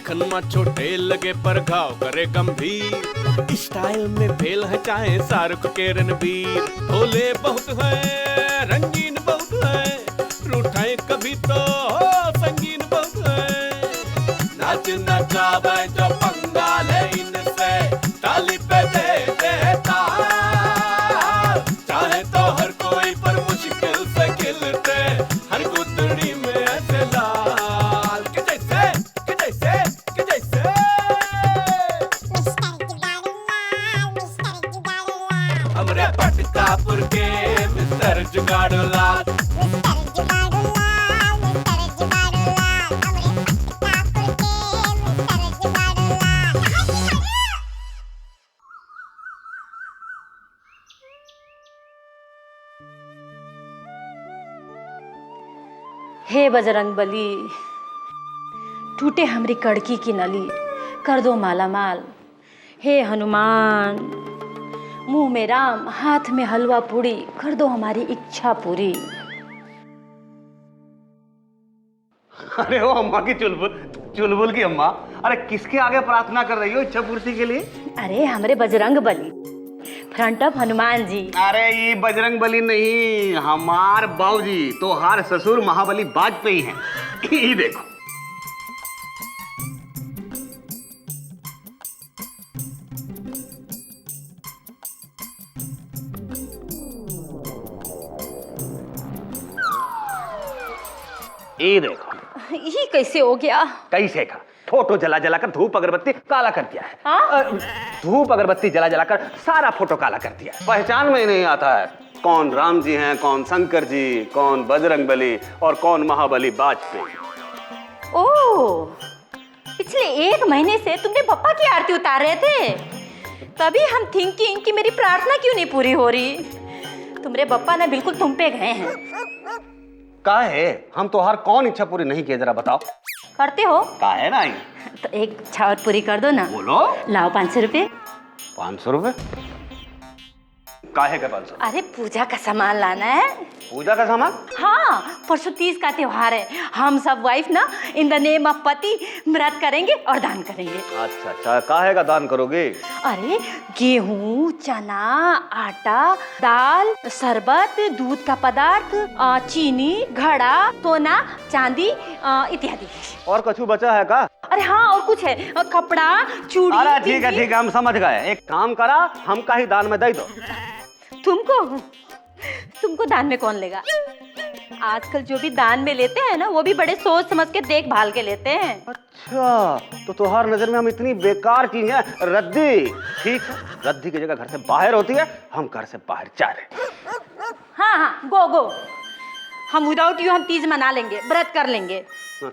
देखन में छोटे लगे पर घाव करे गंभीर। स्टाइल में फेल है चाहे शाहरुख के रणबीर। भोले बहुत है रंगीन बहुत है, रूठाए कभी तो संगीन बहुत है। नाच नचावे जो पंगा ले इनसे, ताली पे दे देता। चाहे तो हर कोई पर मुश्किल से खिलते, हर गुदड़ी में ऐसे लाल के जैसे के जैसे के जैसे। हमरे पटकापुर के मिस्टर जुगाड़ू लाल। हे बजरंग बली, टूटे हमरी कड़की की नली, कर दो माला माल। हे हनुमान, मुंह में राम हाथ में हलवा पूड़ी, कर दो हमारी इच्छा पूरी। अरे वो अम्मा की चुलबुल, चुलबुल की अम्मा, अरे किसके आगे प्रार्थना कर रही हो इच्छा पूर्ति के लिए? अरे हमरे बजरंग बली, फ्रंट ऑफ हनुमान जी। अरे ये बजरंग बली नहीं, हमार बाबूजी तो हार ससुर महाबली वाजपेयी हैं। ये देखो। ये देखो। ये कैसे हो गया? कैसे का? फोटो जला जला कर धूप अगरबत्ती काला कर दिया है। हाँ? धूप अगरबत्ती जला जला कर सारा फोटो काला कर दिया है। पहचान में नहीं आता है कौन राम जी हैं, कौन शंकर जी, कौन बजरंग बली और कौन महाबली वाजपेयी। ओह, पिछले 1 महीने से तुमने पप्पा की आरती उतार रहे थे, तभी हम थिंकिंग कि मेरी प्रार्थना क्यों नहीं पूरी हो रही। तुम्हारे पप्पा ना बिल्कुल तुम पे गए हैं। का है हम तो हर कौन इच्छा पूरी नहीं किए, जरा बताओ। करते हो? का है ना? तो एक इच्छा और पूरी कर दो ना। बोलो। लाओ 500 रुपए। 500 रुपए? काहे का 500? अरे पूजा का सामान लाना है। पूजा का सामान? हाँ, परसों 30 का त्योहार है। हम सब वाइफ ना इन द नेम ऑफ पति व्रत करेंगे और दान करेंगे। अच्छा अच्छा, काहे का दान करोगे? अरे गेहूं, चना, आटा, दाल, शरबत, दूध का पदार्थ, चीनी, घड़ा, सोना, चांदी इत्यादि। और कुछ बचा है का? अरे हाँ, और कुछ है, कपड़ा, चूड़ी। अरे ठीक है हम समझ गए। एक काम करा, हम का ही दान में दे दो। तुमको दान में कौन लेगा? आजकल जो भी दान में लेते हैं ना, वो भी बड़े सोच समझ के देखभाल के लेते हैं। अच्छा, तो तुम्हार नजर में हम इतनी बेकार चीज है रद्दी। ठीक है, रद्दी की जगह घर से बाहर होती है, हम घर से बाहर जा रहे। हाँ, गो। हम विदाउट यू हम तीज मना लेंगे, व्रत कर लेंगे।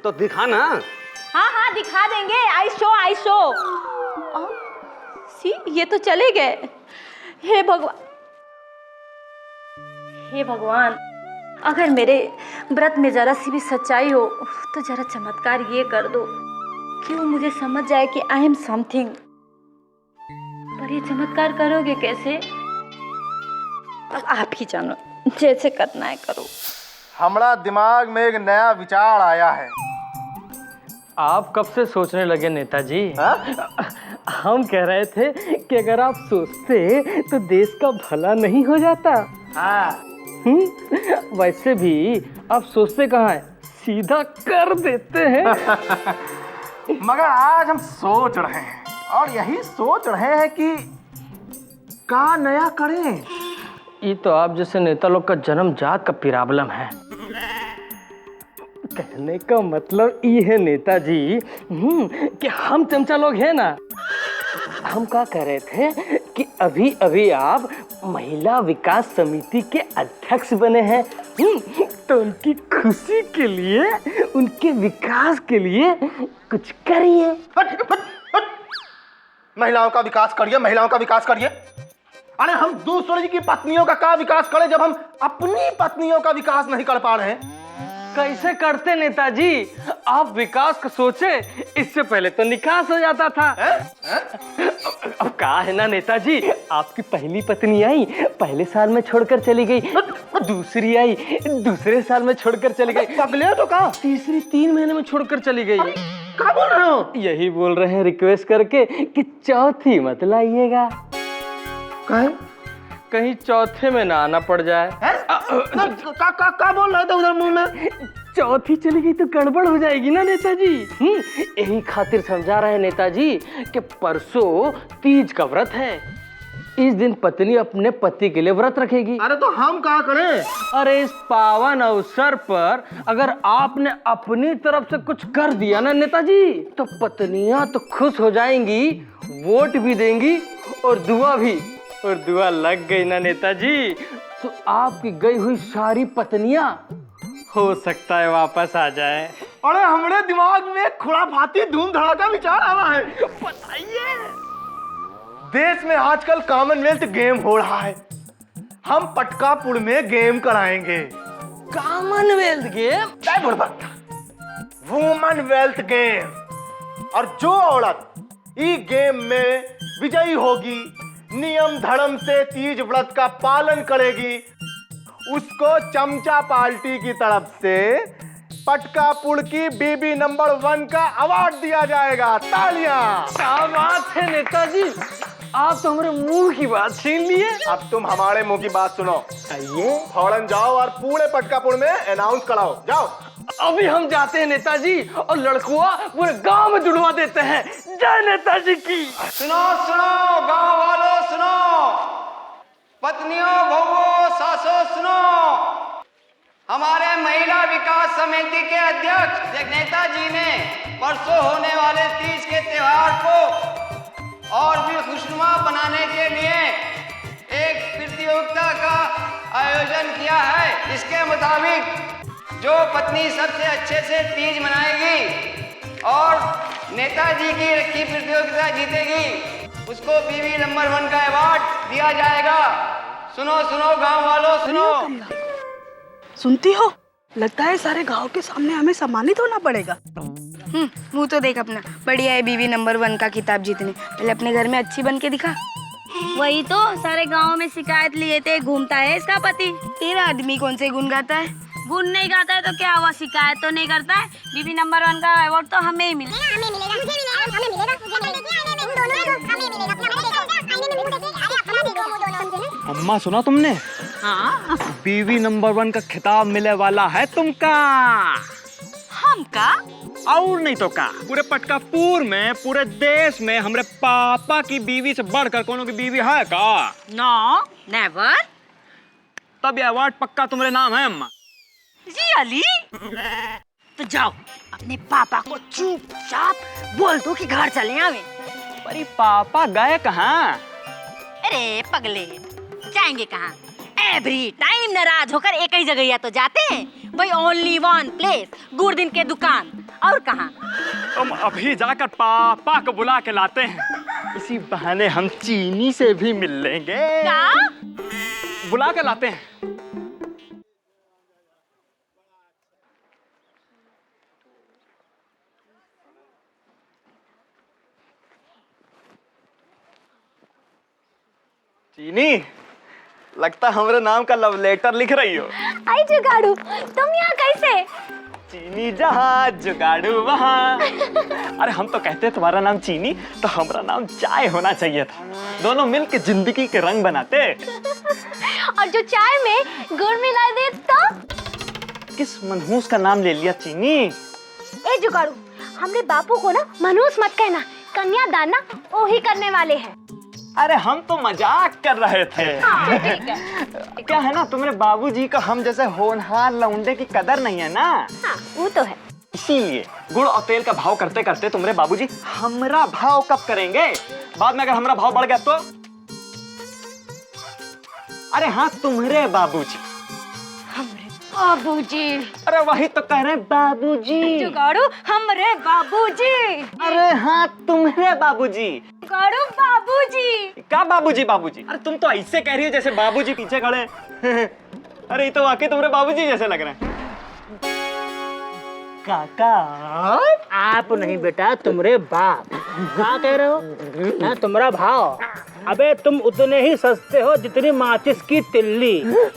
तो दिखा ना। हाँ, दिखा देंगे। I show. सी, ये तो चले गए। हे भगवान, अगर मेरे व्रत में जरा सी भी सच्चाई हो तो जरा चमत्कार ये कर दो कि वो मुझे समझ जाए कि आई एम समथिंग। पर ये चमत्कार करोगे कैसे? अब आप ही जानो, जैसे करना है करो। हमारा दिमाग में एक नया विचार आया है। आप कब से सोचने लगे नेताजी? हम कह रहे थे कि अगर आप सोचते तो देश का भला नहीं हो जाता। हाँ। वैसे भी आप सोचते कहाँ हैं, सीधा कर देते हैं। मगर आज हम सोच रहे हैं, और यही सोच रहे हैं कि क्या नया करें। ये तो आप जैसे नेता लोग का जन्मजात का प्रॉब्लम है। कहने का मतलब ये है नेताजी कि हम चमचा लोग हैं ना। हम क्या कह रहे थे कि अभी अभी आप महिला विकास समिति के अध्यक्ष बने हैं, तो उनकी खुशी के लिए, उनके विकास के लिए कुछ करिए। महिलाओं का विकास करिए, महिलाओं का विकास करिए। अरे हम दूसरे की पत्नियों का क्या विकास करें जब हम अपनी पत्नियों का विकास नहीं कर पा रहे हैं? कैसे करते नेताजी? आप विकास को सोचे, इससे पहले तो निकास हो जाता था। अब कहा है ना नेताजी, आपकी पहली पत्नी आई, पहले साल में छोड़कर चली गई। दूसरी आई दूसरे साल में छोड़कर चली गई। पगले तो कहा तीसरी 3 महीने में छोड़कर चली गई। क्या बोल रहे हो? यही बोल रहे हैं रिक्वेस्ट करके कि चौथी मत लाइएगा, कहीं चौथे में ना आना पड़ जाए। क्या बोल रहे थे उधर मुंह में? चौथी चली गई तो गड़बड़ हो जाएगी ना नेताजी। यही खातिर समझा रहे हैं नेताजी कि परसों तीज का व्रत है। इस दिन पत्नी अपने पति के लिए व्रत रखेगी। अरे तो हम क्या करें? अरे इस पावन अवसर पर अगर आपने अपनी तरफ से कुछ कर दिया ना नेताजी, तो पत्नियां तो खुश हो जाएंगी, वोट भी देंगी और दुआ भी। और दुआ लग गई ना नेताजी, तो आपकी गई हुई सारी पत्नियां हो सकता है वापस आ जाए। अरे हमारे दिमाग में खुराफाती धूम धड़ाका विचार आवा है। बताइए। देश में आजकल कॉमनवेल्थ गेम हो रहा है, हम पटकापुर में गेम कराएंगे। Commonwealth game? Woman wealth game. और जो औरत इस गेम में विजयी होगी, नियम धर्म से तीज व्रत का पालन करेगी, उसको चमचा पार्टी की तरफ से पटकापुर की बीबी नंबर 1 का अवार्ड दिया जाएगा। तालियां। क्या बात है नेताजी, आप तो हमारे मुंह की बात छीन लिए। अब तुम हमारे मुंह की बात सुनो। आइए। फौरन जाओ और पूरे पटकापुर में अनाउंस कराओ। जाओ। अभी हम जाते हैं नेताजी, और लड़कुआ पूरे गांव में जुड़वा देते हैं। जय नेताजी की। सुनो सुनो गांव वालों सुनो, पत्नियों बहुओं सासों सुनो, हमारे महिला विकास समिति के अध्यक्ष नेताजी ने परसों होने वाले तीज के त्योहार को और भी खुशनुमा बनाने के लिए एक प्रतियोगिता का आयोजन किया है। इसके मुताबिक जो पत्नी सबसे अच्छे से तीज मनाएगी और नेताजी की रखी प्रतियोगिता जीतेगी, उसको बीवी नंबर 1 का अवार्ड दिया जाएगा। सुनो सुनो गांव वालों सुनो। सुनती हो? लगता है सारे गांव के सामने हमें सम्मानित होना पड़ेगा। मुंह तो देख अपना, बढ़िया है बीवी नंबर 1 का खिताब जीतने। पहले अपने घर में अच्छी बन के दिखा। वही तो सारे गांव में शिकायत लिए थे, घूमता है इसका पति। तेरा आदमी कौन से गुण गाता है? गुण नहीं गाता है तो क्या हुआ, शिकायत तो नहीं करता है। बीबी नंबर 1 का अवार्ड तो हमें ही मिलेगा। अम्मा सुना तुमने? हाँ। बीवी नंबर 1 का खिताब मिले वाला है तुमका। हमका? और नहीं तो का, पूरे पटकापुर में, पूरे देश में हमरे पापा की बीवी से बढ़कर कोनो की बीवी है का? No never. तब ये अवार्ड पक्का तुम्हारे नाम है अम्मा। रियली? तो जाओ अपने पापा को चुपचाप बोल दो कि घर चले आवे। पर पापा गए कहाँ? अरे पगले, जाएंगे कहाँ? एवरी टाइम नाराज होकर एक ही जगह या तो जाते हैं भाई। ओनली वन प्लेस, गुरदिन के दुकान। और कहाँ? तुम अभी जाकर पापा को बुला के लाते हैं, इसी बहाने हम चीनी से भी मिल लेंगे। क्या? बुला के लाते हैं। चीनी, लगता हमारे नाम का लव लेटर लिख रही हो। आई जुगाड़ू, तुम यहाँ कैसे? चीनी जहाँ जुगाड़ू वहाँ। अरे हम तो कहते हैं तुम्हारा नाम चीनी तो हमारा नाम चाय होना चाहिए था, दोनों मिलकर जिंदगी के रंग बनाते। और जो चाय में गुड़ मिला दे तो? किस मनहूस का नाम ले लिया चीनी? ए जुगाड़ू, हमरे बापू को ना मनहूस मत कहना, कन्यादान ना वो ही करने वाले हैं। अरे हम तो मजाक कर रहे थे। हाँ, ठीक है। क्या है ना, तुम्हारे बाबूजी को हम जैसे होनहार लौंडे की कदर नहीं है ना। हाँ, वो तो है। इसीलिए गुड़ और तेल का भाव करते करते तुम्हारे बाबूजी हमरा भाव कब करेंगे? बाद में अगर हमरा भाव बढ़ गया तो? अरे हाँ, तुम्हारे बाबूजी। बाबूजी। अरे वही तो कह रहे हैं, बाबूजी। जुगाड़ू, हमरे बाबूजी। अरे हाँ, तुम्हारे बाबूजी। जुगाड़ू, बाबूजी। क्या बाबूजी बाबूजी? अरे तुम तो ऐसे कह रही हो जैसे बाबूजी पीछे खड़े हैं। अरे ये तो वाकई तुम्हारे बाबूजी जैसे लग रहे हैं। काका, आप नहीं बेटा, तुम्हारे बाप। क्या कह रहे हो? तुम्हारा भाव। अबे तुम उतने ही सस्ते हो जितनी माचिस की तिल्ली।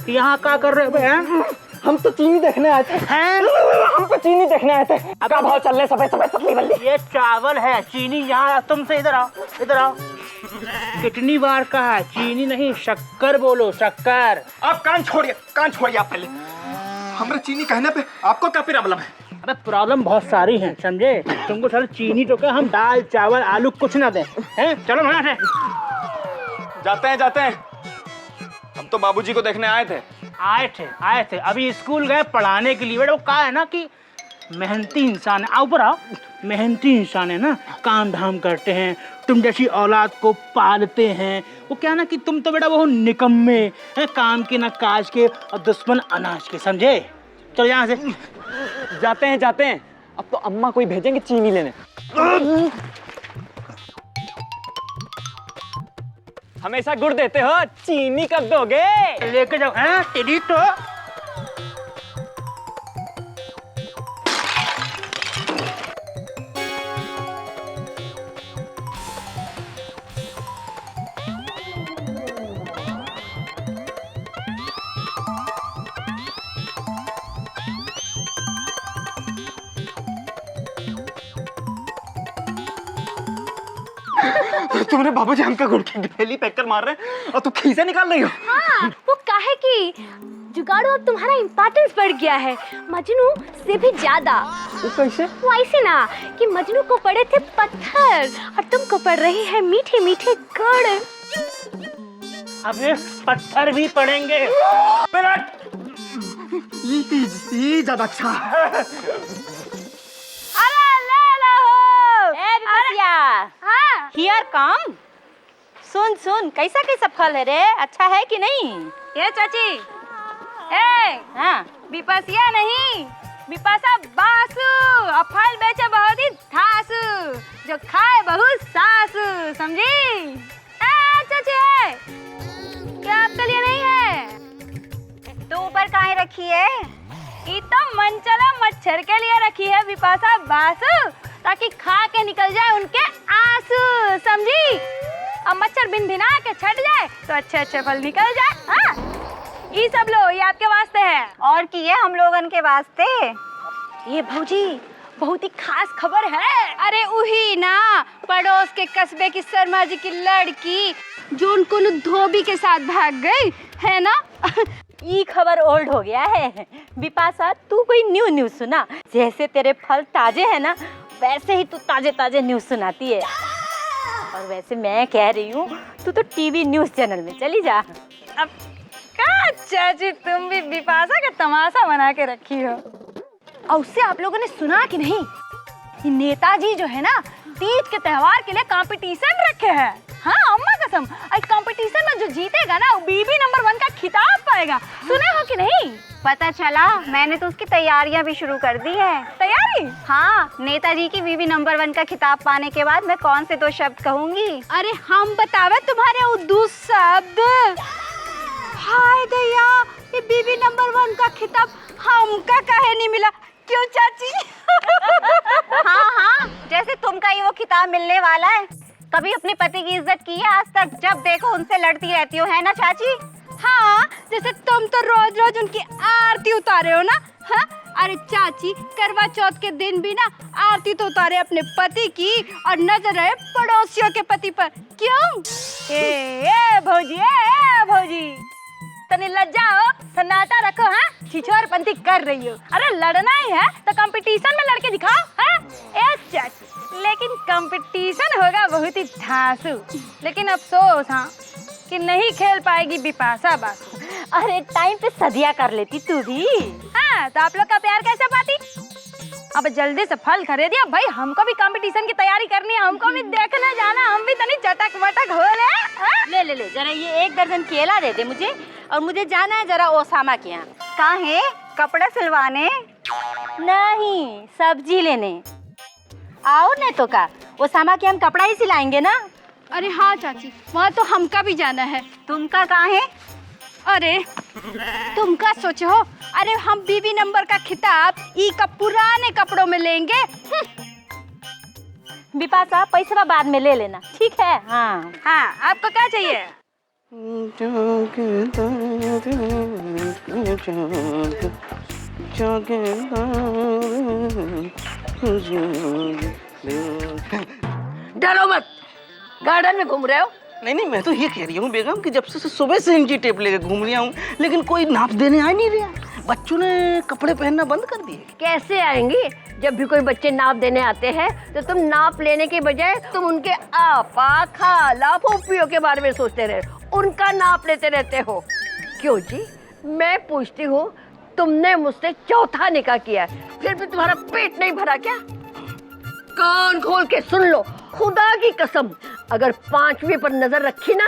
यहाँ क्या कर रहे हो बे? हम तो चीनी देखने आए थे। हम तो चीनी देखने आए थे। क्या भाव चल रहे सफेद सफेद पतली बल्ली? ये चावल है, चीनी यहाँ। तुमसे इधर आओ, इधर आओ। कितनी बार कहा है चीनी नहीं शक्कर बोलो, शक्कर। आप कान छोड़िए आप पहले। हमारे चीनी कहने पे आपको क्या प्रॉब्लम है? अबे प्रॉब्लम बहुत सारी है, समझे? तुमको सारे चीनी तो क्या, हम दाल चावल आलू कुछ ना दें, हैं? चलो ना से। जाते हैं। हम तो बाबूजी को देखने आए थे। अभी स्कूल गए पढ़ाने के लिए। बेटा वो कहा है ना कि मेहनती इंसान है। आओ ऊपर आओ। मेहनती इंसान है ना, काम धाम करते हैं, तुम जैसी औलाद को पालते हैं। वो क्या ना कि तुम तो बेटा वो निकम्मे हैं, काम के ना काज के और दुश्मन अनाज के, समझे? चलो यहाँ से। जाते हैं। अब तो अम्मा कोई भेजेंगे चीनी लेने। हमेशा गुड़ देते हो, चीनी कब दोगे? लेके जाओ। हैं तेरी तो तुम्हारे बाबूजी हमका गुड़ की थैली पैक कर मार रहे हैं और तू खीसे निकाल रही हो। हाँ, वो काहे कि जुगाड़ू अब तुम्हारा इम्पोर्टेंस बढ़ गया है मजनू से भी ज्यादा। वो कैसे? वो ऐसे ना कि मजनू को पड़े थे पत्थर और तुमको पड़ रही है मीठे मीठे गुड़। अबे पत्थर भी पड़ेंगे। ये ज्यादा अच्छा। अरे ले लो। ए बिपसिया। हाँ। Here come. सुन कैसा फल है रे, अच्छा है कि नहीं? ये चाची, ए हाँ बिपासिया नहीं, बिपाशा बासु। और फल बेचे बहुत ही धासु, जो खाए बहुत सासु, समझी? चाची क्या आपके लिए नहीं है? तो ऊपर काहे रखी है? ये तो मनचला मच्छर के लिए रखी है बिपाशा बासु, ताकि खा के निकल जाए उनके आंसू, समझी? अब मच्छर भिना के छट जाए तो अच्छे अच्छे फल निकल जाए। हाँ, ये सब लो, ये आपके वास्ते है। और की है हम लोगन के वास्ते? ये भौजी बहुत ही खास खबर है। अरे वही ना, पड़ोस के कस्बे की शर्मा जी की लड़की जो उनको धोबी के साथ भाग गई है ना। ये खबर ओल्ड हो गया है। बिपाशा तू कोई न्यूज़ सुना। जैसे तेरे फल ताजे हैं ना, वैसे ही तू ताजे न्यूज़ सुनाती है। और वैसे मैं कह रही हूँ, तू तो टीवी न्यूज़ चैनल में चली जा। अब का चाची तुम भी बिपाशा का तमाशा बना के रखी हो। और उससे आप लोगों ने सुना कि नहीं, ये नेताजी जो है ना, तीज के त्योहार के लिए कंपटीशन रखे हैं। हाँ अम्मा कसम, इस कंपटीशन में जो जीतेगा ना, वो बीबी नंबर 1 का खिताब पाएगा। सुने हो कि नहीं? पता चला, मैंने तो उसकी तैयारियां भी शुरू कर दी है। तैयारी? हाँ, नेताजी की बीबी नंबर 1 का खिताब पाने के बाद मैं कौन से 2 शब्द कहूंगी? अरे हम बतावे तुम्हारे वो 2 शब्द। हाय दया, ये बीबी नंबर 1 का खिताब हमका काहे नहीं मिला? क्यों चाची? हाँ, जैसे तुमका ही वो खिताब मिलने वाला है। कभी अपने पति की इज्जत की है आज तक? जब देखो उनसे लड़ती रहती हो, है ना चाची? हाँ, जैसे तुम तो रोज रोज उनकी आरती उतारे हो ना। हाँ, अरे चाची, करवा चौथ के दिन भी ना आरती तो उतारे अपने पति की और नजर रहे पड़ोसियों के पति पर। क्यों? ए भौजी, तनी लज्जा हो, सन्नाटा रखो। हाँ, छिछोरपंती कर रही हो। अरे लड़ना ही है तो कंपटीशन में लड़के दिखाओ। हाँ, ए चाची, लेकिन कंपटीशन होगा बहुत ही धांसू। लेकिन अफसोस हाँ कि नहीं खेल पाएगी बिपाशा बासु। अरे टाइम पे सदिया कर लेती तू भी। हाँ, तो आप लोग का प्यार कैसे पाती? अब जल्दी से फल खरीदिए भाई, हमको भी कंपटीशन की तैयारी करनी है, हमको भी देखने जाना, हम भी तनी चटक मटक हो ले। ले जरा ये 1 दर्जन केला दे दे मुझे, और मुझे जाना है जरा ओसामा के यहाँ। कहाँ है? कपड़ा सिलवाने? नहीं, सब्जी लेने। आओ नहीं तो का, ओसामा के हम कपड़ा ही सिलाएंगे ना। अरे हाँ चाची, वहाँ तो हमका भी जाना है। तुमका कहाँ है? अरे तुम क्या सोचो हो? अरे हम बीबी नंबर का खिताब ई का पुराने कपड़ों में लेंगे। बिपाशा पैसा बाद में ले लेना, ठीक है? हाँ हाँ, आपको क्या चाहिए? डरो मत, गार्डन में घूम रहे हो? नहीं नहीं, मैं तो ये कह रही हूँ बेगम कि जब से सुबह से इंची टेप लेके घूम रहा हूँ, लेकिन कोई नाप देने आ नहीं रहा। बच्चों ने कपड़े पहनना बंद कर दिए। कैसे आएंगी? जब भी कोई बच्चे नाप देने आते हैं तो तुम नाप लेने के बजाय तुम उनके आपा, खाला, फूफियों के बारे में सोचते रहे, उनका नाप लेते रहते हो। क्यों जी? मैं पूछती हूँ, तुमने मुझसे चौथा निकाह किया है, फिर भी तुम्हारा पेट नहीं भरा क्या? कान खोल के सुन लो, खुदा की कसम, अगर 5वीं पर नजर रखी ना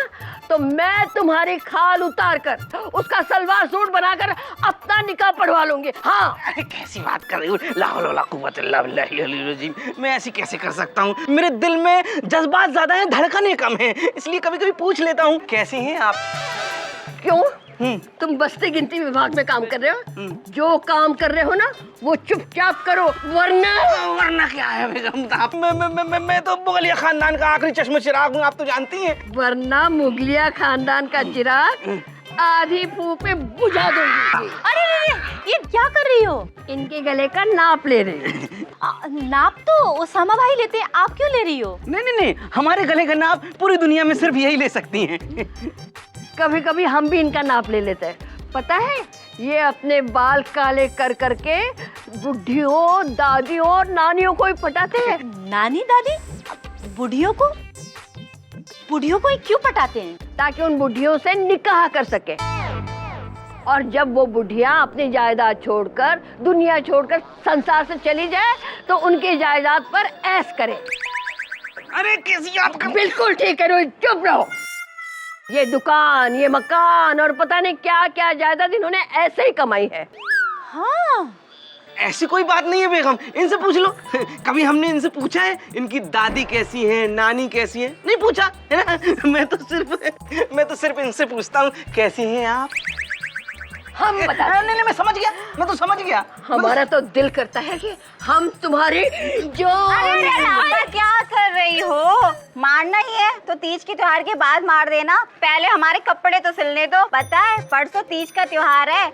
तो मैं तुम्हारी खाल उतार कर उसका सलवार सूट बनाकर अपना निकाह पढ़वा लूंगी। हाँ। अरे कैसी बात कर रही हो? ला हौला वला कुव्वत इल्ला बिल्लाहिल अलीयुल अज़ीम। मैं ऐसी कैसे कर सकता हूँ? मेरे दिल में जज्बात ज्यादा हैं, धड़कनें कम हैं, इसलिए कभी कभी पूछ लेता हूँ। कैसी हैं आप? क्यों? तुम बस्ती गिनती विभाग में काम कर रहे हो? जो काम कर रहे हो ना वो चुपचाप करो, वरना क्या है बेगम? आप मैं तो मुगलिया खानदान का आखिरी चश्म चिराग हूँ, आप तो जानती हैं। वरना मुगलिया खानदान का चिराग आधी फूंक में बुझा दूंगी। अरे ये क्या कर रही हो? इनके गले का नाप ले रही हूँ। नाप तो ओसामा भाई लेते हैं, आप क्यों ले रही हो? नहीं नहीं नहीं, हमारे गले का नाप पूरी दुनिया में सिर्फ यही ले सकती हैं। कभी कभी हम भी इनका नाप ले लेते हैं। पता है, ये अपने बाल काले कर करके बुढ़ियों, दादियों और नानियों को ही पटाते हैं। नानी दादी? बुढ़ियों को ही क्यों पटाते हैं? ताकि उन बुढ़ियों से निकाह कर सके, और जब वो बुढ़िया अपनी जायदाद छोड़कर, दुनिया छोड़कर संसार से चली जाए तो उनकी जायदाद पर ऐश करे। अरे कैसी आप? बिल्कुल ठीक है, चुप रहो। ये दुकान, ये मकान और पता नहीं क्या क्या जायदाद इन्होंने ऐसे ही कमाई है। हाँ, ऐसी कोई बात नहीं है बेगम, इनसे पूछ लो। कभी हमने इनसे पूछा है इनकी दादी कैसी है, नानी कैसी है? नहीं पूछा है ना। मैं तो सिर्फ इनसे पूछता हूँ, कैसी हैं आप? हम बता। नहीं, मैं समझ गया, मैं तो समझ गया। हमारा तो दिल करता है कि हम तुम्हारी जो। अरे क्या कर रही हो? मारना ही है तो तीज के त्योहार के बाद मार देना, पहले हमारे कपड़े तो सिलने दो। पता है परसों तीज का त्योहार है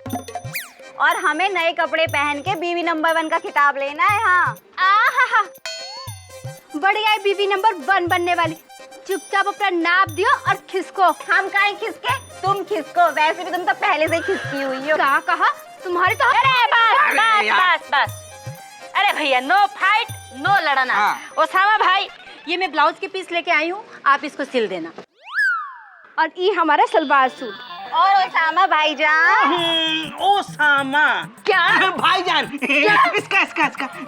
और हमें नए कपड़े पहन के बीवी नंबर 1 का खिताब लेना है। हाँ, आहा, बढ़िया है बीवी नंबर 1 बनने वाली। चुपचाप अपना नाप दियो और खिसको। हम काहे खिसके? तुम खिसको, वैसे भी तुम तो पहले से ही खिसकी हुई हो। क्या कहा? तुम्हारी तो। अरे बस। अरे भैया, नो फाइट, नो लड़ना। ओसामा भाई, ये मैं ब्लाउज के पीस लेके आई हूँ, आप इसको सिल देना। और ये हमारा सलवार सूट। और ओसामा भाईजान। ओसामा क्या? भाईजान? इसका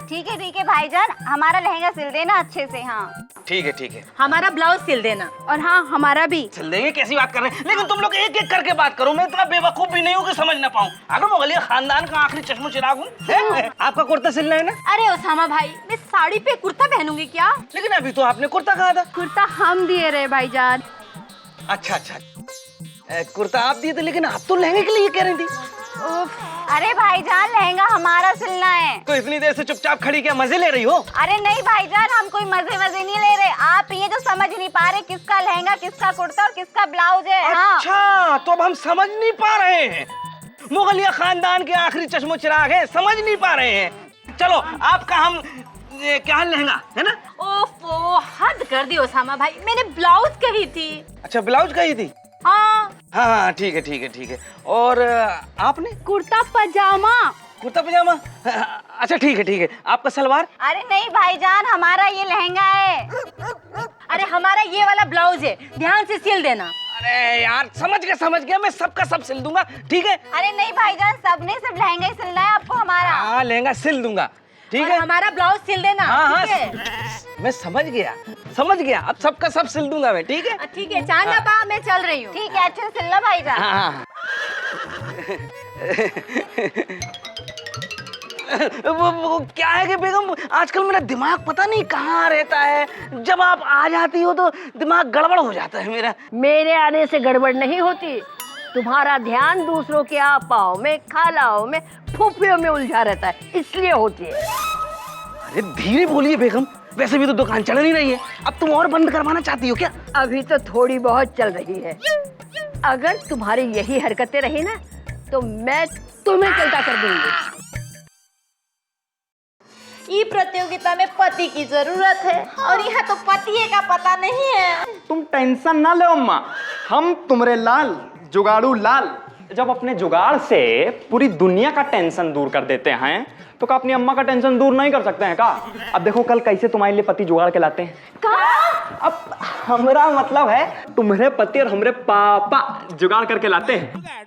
ठीक है भाईजान, हमारा लहंगा सिल देना अच्छे से। हाँ ठीक है। हमारा ब्लाउज सिल देना। और हाँ, हमारा भी सिल देंगे। कैसी बात कर रहे हैं? लेकिन तुम लोग एक एक करके बात करो, मैं इतना बेवकूफ भी नहीं हूँ कि समझ ना पाऊँ। अगर मुगलिया खानदान का आखिरी चश्मो चिराग हूँ। आपका कुर्ता सिलना है ना? अरे ओसामा भाई, मैं साड़ी पे कुर्ता पहनूंगी क्या? लेकिन अभी तो आपने कुर्ता कहा था। कुर्ता हम दिए रहे भाईजान। अच्छा, कुर्ता आप दिए थे, लेकिन आप तो लहंगे के लिए कह रही थी। अरे भाईजान, लहंगा हमारा सिलना है। तो इतनी देर से चुपचाप खड़ी क्या मजे ले रही हो? अरे नहीं भाईजान, हम कोई मजे नहीं ले रहे। आप ये जो समझ नहीं पा रहे किसका लहंगा, किसका कुर्ता और किसका ब्लाउज है। अच्छा, तो अब हम समझ नहीं पा रहे हैं। मुगलिया खानदान के आखिरी चश्मो चिराग है, समझ नहीं पा रहे हैं। चलो, आपका हम क्या लहंगा है ना? ओफो, हद कर दी ओसामा भाई, मैंने ब्लाउज कही थी। अच्छा, ब्लाउज कही थी। हाँ, ठीक है। और आपने? कुर्ता पजामा। कुर्ता पजामा? अच्छा, ठीक है। आपका सलवार? अरे नहीं भाईजान, हमारा ये लहंगा है। अरे हमारा ये वाला ब्लाउज है, ध्यान से सिल देना। अरे यार, समझ गया, मैं सबका सब सिल दूंगा, ठीक है? अरे नहीं भाईजान, सबने सिर्फ लहंगा ही सिलना है आपको हमारा। हाँ, लहंगा सिल दूंगा, ठीक है? हमारा ब्लाउज सिल देना। हाँ, मैं समझ गया, अब सबका सब सिल दूंगा मैं, ठीक है? ठीक है, चांदा पा, मैं चल रही हूँ। ठीक है, अच्छे से सिलना भाईजान। हाँ। वो क्या है कि बेगम, आजकल मेरा दिमाग पता नहीं कहाँ रहता है। जब आप आ जाती हो तो दिमाग गड़बड़ हो जाता है मेरा। मेरे आने से गड़बड़ नहीं होती, तुम्हारा ध्यान दूसरों के आपाओं में, खालाओं में, फूफियों में उलझा रहता है, इसलिए होती है। अरे धीरे बोलिए बेगम, वैसे भी तो दुकान चल नहीं रही है, अब तुम और बंद करवाना चाहती हो क्या? अभी तो थोड़ी बहुत चल रही है, अगर तुम्हारी यही हरकतें रही ना तो मैं तुम्हें चलता कर दूंगी। ये प्रतियोगिता में पति की जरूरत है और यहाँ तो पति का पता नहीं है। तुम टेंशन ना लो अम्मा, हम तुम्हारे लाल जुगाड़ू लाल जब अपने जुगाड़ से पूरी दुनिया का टेंशन दूर कर देते हैं तो क्या अपनी अम्मा का टेंशन दूर नहीं कर सकते हैं का? अब देखो कल कैसे तुम्हारे लिए पति जुगाड़ के लाते हैं। अब हमारा मतलब है तुम्हारे पति और हमारे पापा जुगाड़ करके लाते हैं।